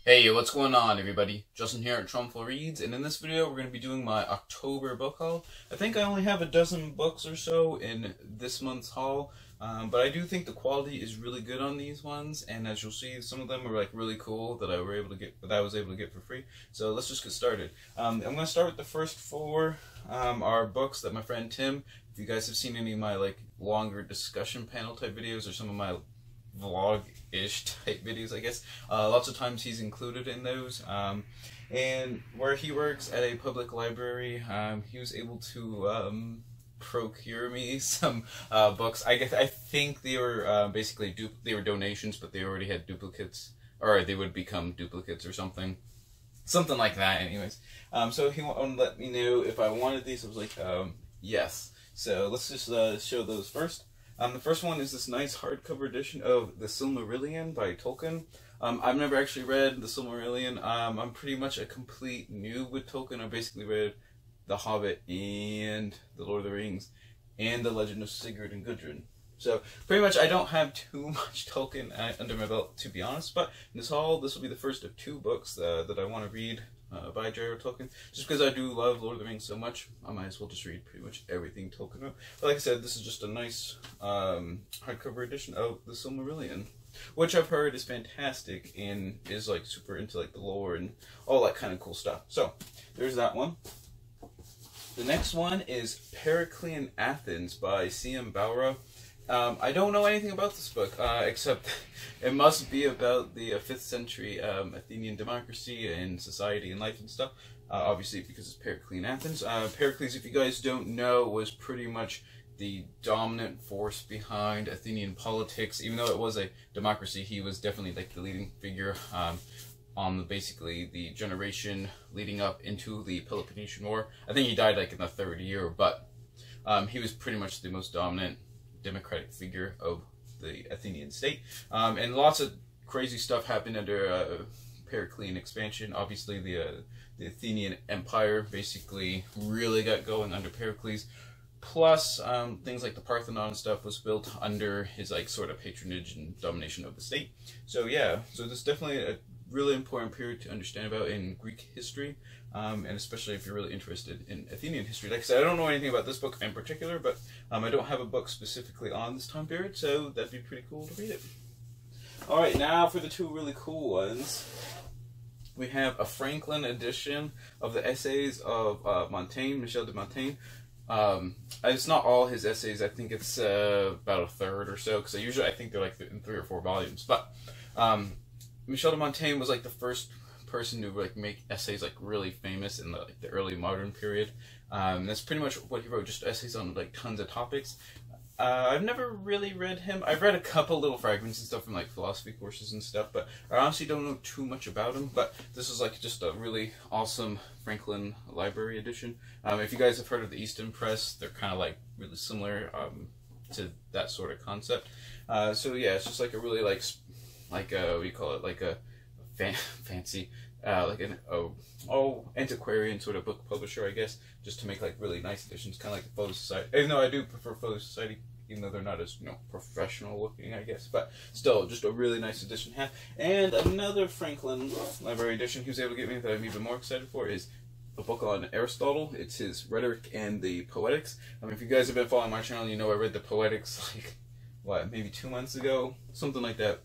Hey, what's going on, everybody? Justin here at Trumful Reads, and in this video we're going to be doing my October book haul. I think I only have a dozen books or so in this month's haul, but I do think the quality is really good on these ones, and as you'll see, some of them are like really cool that I was able to get for free. So let's just get started. I'm going to start with the first four are books that my friend Tim. If you guys have seen any of my like longer discussion panel type videos or some of my vlog-ish type videos, I guess. Lots of times he's included in those. And where he works at a public library, he was able to procure me some books. I think they were basically they were donations, but they already had duplicates, or they would become duplicates or something like that. Anyways, so he wanted to let me know if I wanted these. I was like, yes. So let's just show those first. The first one is this nice hardcover edition of the Silmarillion by Tolkien. I've never actually read the Silmarillion. I'm pretty much a complete noob with Tolkien. I basically read The Hobbit and The Lord of the Rings and The Legend of Sigurd and Gudrun. So pretty much I don't have too much Tolkien under my belt, to be honest. But in this haul, this will be the first of two books that I want to read by J.R.R. Tolkien. Just because I do love Lord of the Rings so much, I might as well just read pretty much everything Tolkien wrote. But like I said, this is just a nice hardcover edition of the Silmarillion, which I've heard is fantastic and is like super into like the lore and all that kind of cool stuff. So there's that one. The next one is Periclean Athens by C.M. Bowra. I don't know anything about this book, except it must be about the 5th century Athenian democracy and society and life and stuff, obviously because it's Periclean Athens. Pericles, if you guys don't know, was pretty much the dominant force behind Athenian politics. Even though it was a democracy, he was definitely like the leading figure on basically the generation leading up into the Peloponnesian War. I think he died like in the 3rd year, but he was pretty much the most dominant democratic figure of the Athenian state, and lots of crazy stuff happened under Periclean expansion. Obviously, the Athenian Empire basically really got going under Pericles. Plus, things like the Parthenon and stuff was built under his like sort of patronage and domination of the state. So yeah, so this is definitely a really important period to understand about in Greek history, and especially if you're really interested in Athenian history. Like I said, I don't know anything about this book in particular, but I don't have a book specifically on this time period, so that'd be pretty cool to read it. Alright, now for the two really cool ones. We have a Franklin edition of the essays of Montaigne, Michel de Montaigne. It's not all his essays. I think it's about a third or so, because I think they're like in 3 or 4 volumes. But Michel de Montaigne was like the first person to like make essays like really famous in the early modern period. That's pretty much what he wrote, just essays on like tons of topics. I've never really read him. I've read a couple little fragments and stuff from like philosophy courses and stuff, but I honestly don't know too much about him. But this is like just a really awesome Franklin Library edition. If you guys have heard of the Easton Press, they're kind of like really similar to that sort of concept. So yeah, it's just like a really like what do you call it, like a fancy like an antiquarian sort of book publisher, I guess, just to make like really nice editions, kind of like the Photo Society. Even though I do prefer Photo Society, even though they're not as professional looking, I guess, but still just a really nice edition. And another Franklin Library edition he was able to get me that I'm even more excited for is a book on Aristotle. It's his Rhetoric and the Poetics. If you guys have been following my channel, you know I read the Poetics like what, maybe 2 months ago, something like that.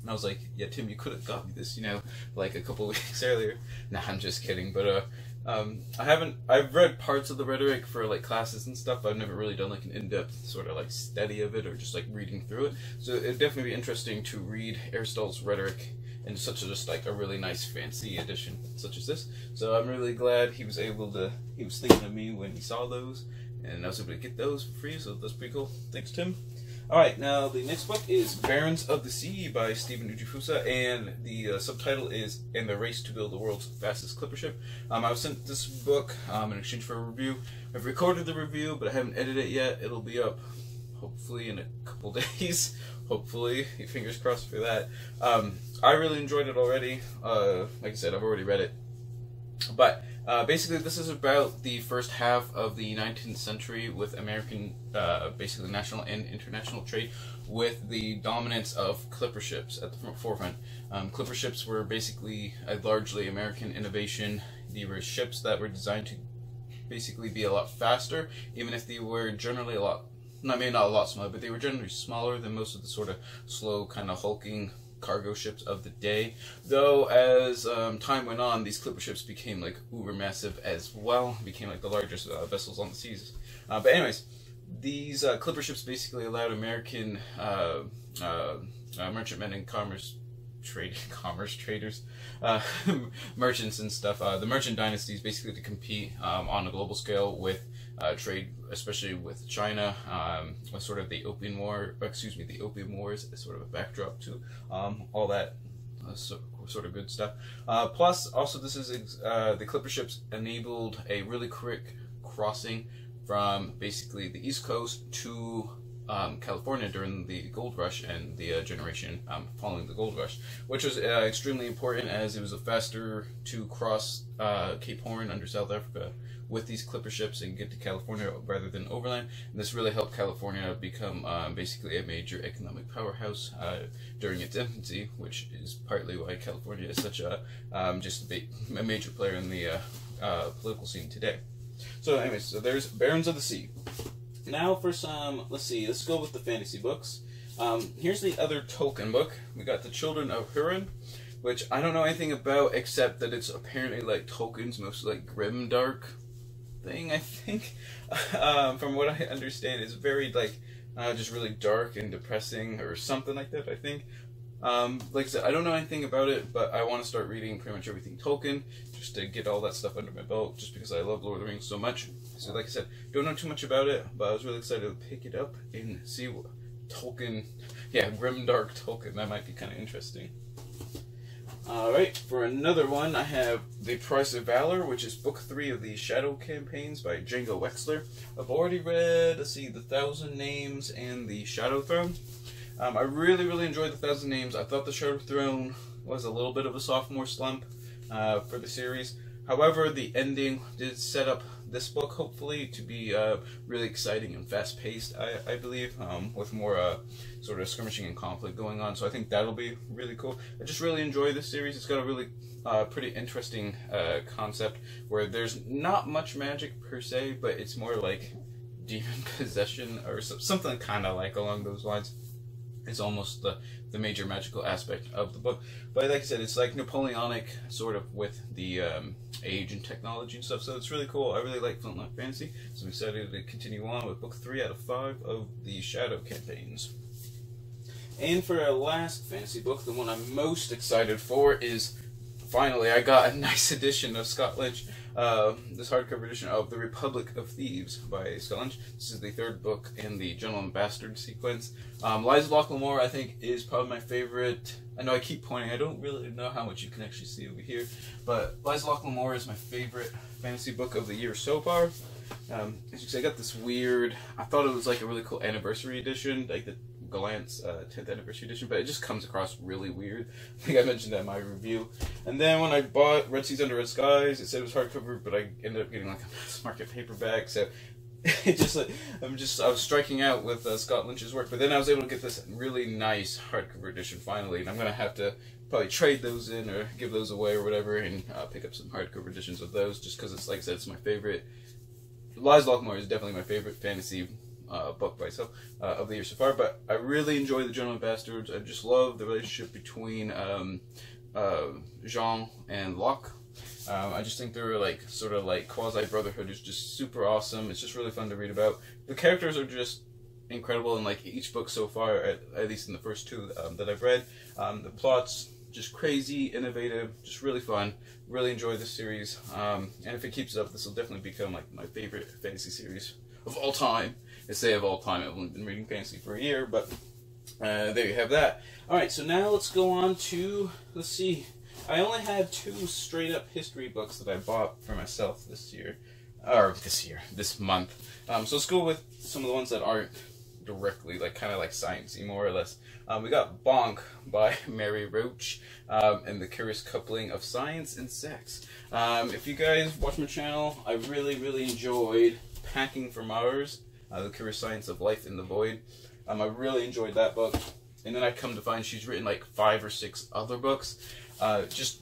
And I was like, yeah, Tim, you could have got me this, like a couple weeks earlier. Nah, I'm just kidding. But I've read parts of the Rhetoric for like classes and stuff. But I've never really done like an in-depth sort of like study of it or just like reading through it. So it'd definitely be interesting to read Aristotle's Rhetoric in such a just like a really nice fancy edition such as this. So I'm really glad he was thinking of me when he saw those, and I was able to get those for free. So that's pretty cool. Thanks, Tim. Alright, now the next book is Barons of the Sea by Stephen Ujifusa, and the subtitle is In the Race to Build the World's Fastest Clipper Ship. I was sent this book in exchange for a review. I've recorded the review, but I haven't edited it yet. It'll be up hopefully in a couple days. Hopefully, fingers crossed for that. I really enjoyed it already. Like I said, I've already read it. But Basically, this is about the first half of the 19th century with American, basically national and international trade, with the dominance of clipper ships at the forefront. Clipper ships were basically a largely American innovation. They were ships that were designed to basically be a lot faster, even if they were generally a lot, maybe not a lot smaller, but they were generally smaller than most of the sort of slow, kind of hulking cargo ships of the day. Though as time went on, these clipper ships became like uber massive as well, became like the largest vessels on the seas. But anyways, these clipper ships basically allowed American merchantmen and commerce traders, merchants and stuff, the merchant dynasties basically to compete on a global scale with trade, especially with China, with sort of the Opium War, the Opium Wars as sort of a backdrop to all that sort of good stuff. Plus, also this is the clipper ships enabled a really quick crossing from basically the East Coast to California during the gold rush and the generation following the gold rush, which was extremely important as it was faster to cross Cape Horn under South Africa with these clipper ships and get to California rather than overland. And this really helped California become basically a major economic powerhouse during its infancy, which is partly why California is such a just a major player in the political scene today. So anyways, so there's Barons of the Sea. Now for some, let's go with the fantasy books. Here's the other Tolkien book. We got The Children of Húrin, which I don't know anything about except that it's apparently like Tolkien's most like grim dark thing, I think. From what I understand, it's very like just really dark and depressing or something like that, I think. Like I said, I don't know anything about it, but I want to start reading pretty much everything Tolkien just to get all that stuff under my belt, just because I love Lord of the Rings so much. So like I said, don't know too much about it, but I was really excited to pick it up and see what Tolkien, grimdark Tolkien, that might be kind of interesting. Alright, for another one, I have The Price of Valor, which is book 3 of the Shadow Campaigns by Django Wexler. I've already read, The 1,000 Names and The Shadow Throne. I really enjoyed The 1,000 Names. I thought The Shadow Throne was a little bit of a sophomore slump for the series. However, the ending did set up this book, hopefully, to be really exciting and fast-paced, I believe, with more sort of skirmishing and conflict going on. So I think that'll be really cool. I just really enjoy this series. It's got a really pretty interesting concept where there's not much magic per se, but it's more like demon possession or something kind of like along those lines. It's almost the major magical aspect of the book. But like I said, it's like Napoleonic sort of with the age and technology and stuff, so it's really cool. I really like Flintlock Fantasy, so I'm excited to continue on with book 3 out of 5 of the Shadow Campaigns. And for our last fantasy book, the one I'm most excited for is, finally, I got a nice edition of Scott Lynch. This hardcover edition of The Republic of Thieves by Scott Lynch. This is the 3rd book in the Gentleman Bastard sequence. Liza Locklemore, I think, is probably my favorite. I know I keep pointing, I don't really know how much you can actually see over here, but Liza Locklemore is my favorite fantasy book of the year so far. As you can see, I got this weird, I thought it was like a really cool anniversary edition, like the Glance 10th anniversary edition, but it just comes across really weird. I think I mentioned that in my review. And then when I bought Red Seas Under Red Skies, it said it was hardcover, but I ended up getting like a mass market paperback, so it just like, I was striking out with Scott Lynch's work. But then I was able to get this really nice hardcover edition finally, and I'm gonna have to probably trade those in or give those away or whatever, and pick up some hardcover editions of those, just because it's, like I said, it's my favorite. Liza Locklemore is definitely my favorite fantasy book by itself of the year so far. But I really enjoy the Gentleman Bastards. I just love the relationship between Jean and Locke. I just think they're like sort of like quasi brotherhood is just super awesome. It's just really fun to read about. The characters are just incredible in like each book so far, at least in the first 2 that I've read. The plot's just crazy, innovative, just really fun. Really enjoy this series, and if it keeps up, this will definitely become like my favorite fantasy series of all time. I say of all time, I've only been reading fantasy for a year, but there you have that. Alright, so now let's go on to, let's see, I only had 2 straight-up history books that I bought for myself this month. So let's go with some of the ones that aren't directly, like kind of like sciencey, more or less. We got Bonk by Mary Roach, and the curious coupling of science and sex. If you guys watch my channel, I really enjoyed Packing for Mars, the curious science of life in the void. I really enjoyed that book, and then I come to find she's written like 5 or 6 other books. Just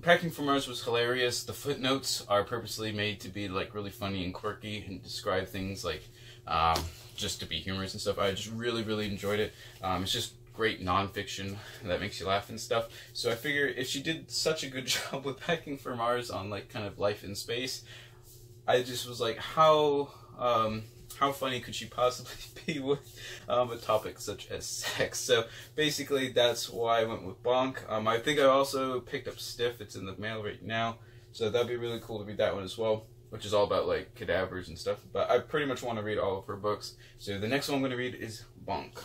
Packing for Mars was hilarious. The footnotes are purposely made to be like really funny and quirky and describe things like just to be humorous and stuff. I just really enjoyed it. It's just great nonfiction that makes you laugh and stuff. So I figure if she did such a good job with Packing for Mars on like kind of life in space, I just was like, how funny could she possibly be with a topic such as sex? So basically that's why I went with Bonk. I think I also picked up Stiff. It's in the mail right now, so that'd be really cool to read that one as well, which is all about like cadavers and stuff. But I pretty much want to read all of her books, so the next one I'm going to read is Bonk.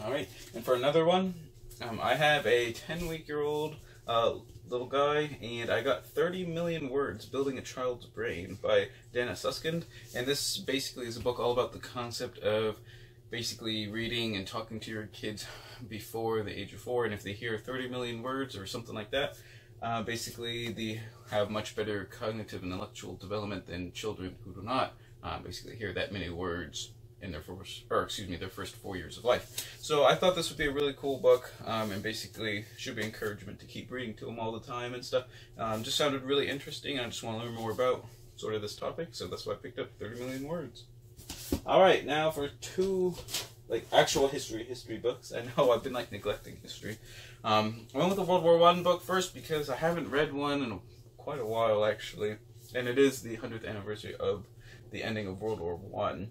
Alright, and for another one, I have a 10-week-old little guy, and I got 30 Million Words Building a Child's Brain by Dana Suskind. And this basically is a book all about the concept of basically reading and talking to your kids before the age of 4, and if they hear 30 million words or something like that, basically they have much better cognitive and intellectual development than children who do not basically hear that many words in their first 4 years of life. So I thought this would be a really cool book, and basically should be encouragement to keep reading to them all the time and stuff. Just sounded really interesting, and I just want to learn more about sort of this topic, so that's why I picked up 30 Million Words. Alright, now for 2 like actual history books. I know I've been like neglecting history. I went with the World War I book first because I haven't read one in quite a while actually, and it is the 100th anniversary of the ending of World War I.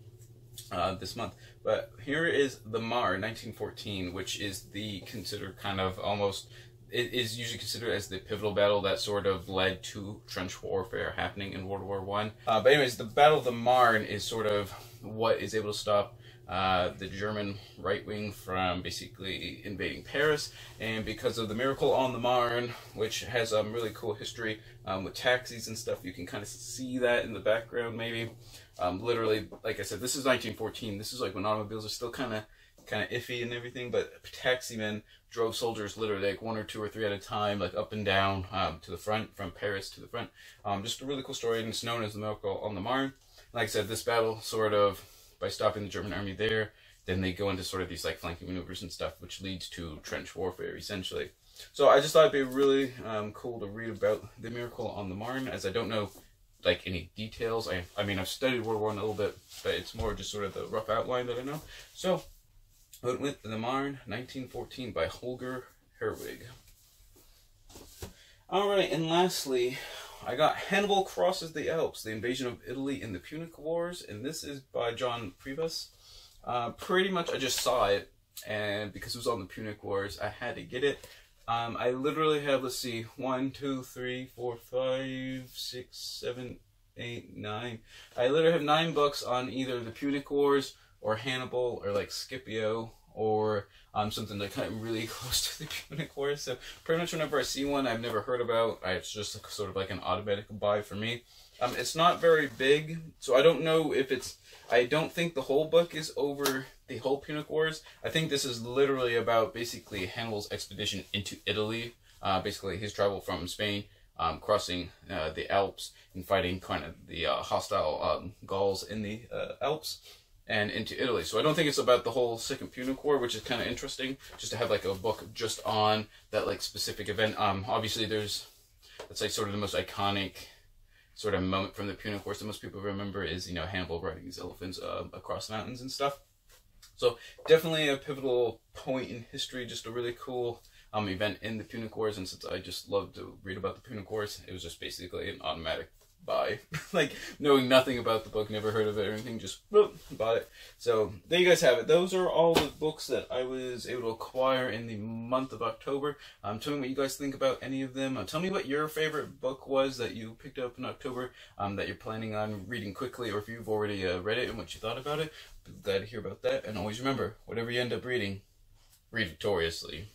This month. But here is the Marne 1914, which is considered kind of almost, it is usually considered as the pivotal battle that sort of led to trench warfare happening in World War I. But anyways, the Battle of the Marne is sort of what is able to stop the German right wing from basically invading Paris. And because of the Miracle on the Marne, which has a really cool history with taxis and stuff, you can kind of see that in the background maybe. Literally, like I said, this is 1914. This is like when automobiles are still kind of iffy and everything, but taxi men drove soldiers literally like 1 or 2 or 3 at a time, like up and down to the front, from Paris to the front. Just a really cool story, and it's known as the Miracle on the Marne. Like I said, this battle sort of, by stopping the German army there, then they go into sort of these like flanking maneuvers and stuff, which leads to trench warfare essentially. So I just thought it'd be really cool to read about the Miracle on the Marne, as I don't know like any details. I mean, I've studied World War I a little bit, but it's more just sort of the rough outline that I know. So I went with the Marne 1914 by Holger Herwig. Alright, and lastly, I got Hannibal Crosses the Alps, the Invasion of Italy in the Punic Wars, and this is by John Priebus. Pretty much I just saw it, and because it was on the Punic Wars, I had to get it. I literally have, let's see, 1, 2, 3, 4, 5, 6, 7, 8, 9. I literally have 9 books on either the Punic Wars or Hannibal or like Scipio or something like kind of really close to the Punic Wars. So pretty much whenever I see one I've never heard about, it's just sort of like an automatic buy for me. It's not very big, so I don't know if it's, I don't think the whole book is over the whole Punic Wars. I think this is literally about basically Hannibal's expedition into Italy, basically his travel from Spain, crossing the Alps and fighting kind of the hostile Gauls in the Alps and into Italy. So I don't think it's about the whole Second Punic War, which is kind of interesting, just to have like a book just on that like specific event. Obviously that's like sort of the most iconic sort of moment from the Punic Wars that most people remember is, you know, Hannibal riding these elephants across mountains and stuff. So definitely a pivotal point in history, just a really cool event in the Punic Wars, and since I just love to read about the Punic Wars, it was just basically an automatic buy. Like, knowing nothing about the book, never heard of it or anything, just bought it. So there you guys have it. Those are all the books that I was able to acquire in the month of October. Tell me what you guys think about any of them. Tell me what your favorite book was that you picked up in October that you're planning on reading quickly, or if you've already read it and what you thought about it. Glad to hear about that. And always remember, whatever you end up reading, read victoriously.